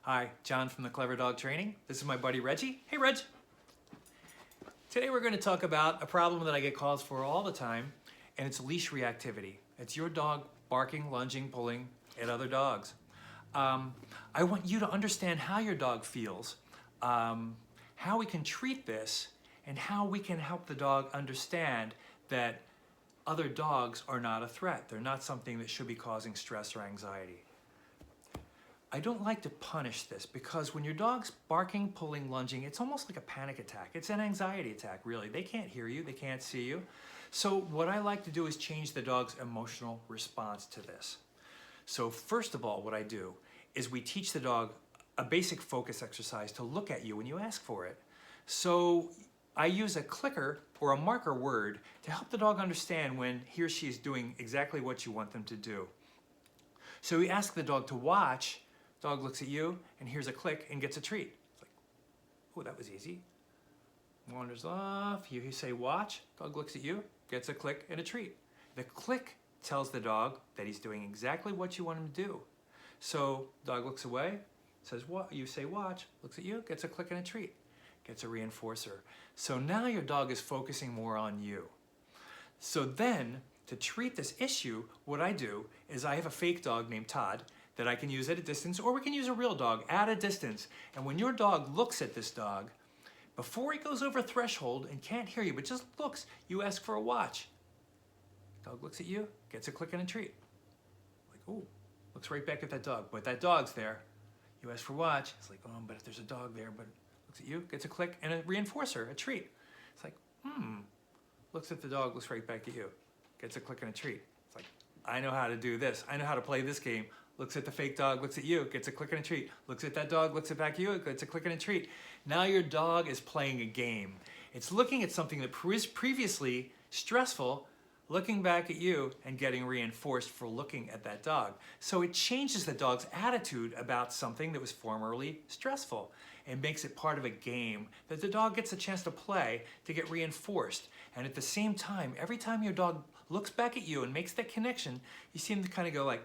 Hi, John from the Clever Dog Training. This is my buddy Reggie. Hey, Reg. Today we're going to talk about a problem that I get calls for all the time, and it's leash reactivity. It's your dog barking, lunging, pulling at other dogs. I want you to understand how your dog feels, how we can treat this, and how we can help the dog understand that other dogs are not a threat. They're not something that should be causing stress or anxiety. I don't like to punish this because when your dog's barking, pulling, lunging, it's almost like a panic attack. It's an anxiety attack, really. They can't hear you, they can't see you. So what I like to do is change the dog's emotional response to this. So first of all, what I do is we teach the dog a basic focus exercise to look at you when you ask for it. So I use a clicker or a marker word to help the dog understand when he or she is doing exactly what you want them to do. So we ask the dog to watch. Dog looks at you and hears a click and gets a treat. It's like, oh, that was easy. Wanders off, you say watch, dog looks at you, gets a click and a treat. The click tells the dog that he's doing exactly what you want him to do. So dog looks away, says what, you say watch, looks at you, gets a click and a treat, gets a reinforcer. So now your dog is focusing more on you. So then, to treat this issue, what I do is I have a fake dog named Todd that I can use at a distance, or we can use a real dog at a distance. And when your dog looks at this dog, before he goes over a threshold and can't hear you, but just looks, you ask for a watch. Dog looks at you, gets a click and a treat. Like, ooh, looks right back at that dog, but that dog's there. You ask for watch, it's like, oh, but if there's a dog there, but looks at you, gets a click and a reinforcer, a treat. It's like, looks at the dog, looks right back at you, gets a click and a treat. It's like, I know how to do this. I know how to play this game. Looks at the fake dog, looks at you, gets a click and a treat. Looks at that dog, looks at back at you, gets a click and a treat. Now your dog is playing a game. It's looking at something that was previously stressful, looking back at you and getting reinforced for looking at that dog. So it changes the dog's attitude about something that was formerly stressful. It makes it part of a game that the dog gets a chance to play to get reinforced. And at the same time, every time your dog looks back at you and makes that connection, you seem to kind of go like,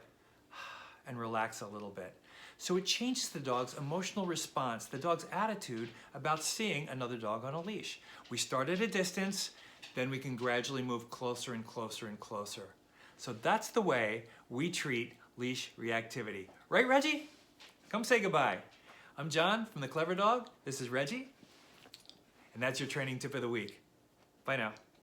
and relax a little bit. So it changes the dog's emotional response, the dog's attitude about seeing another dog on a leash. We start at a distance, then we can gradually move closer and closer and closer. So that's the way we treat leash reactivity. Right, Reggie? Come say goodbye. I'm John from the Clever Dog. This is Reggie. And that's your training tip of the week. Bye now.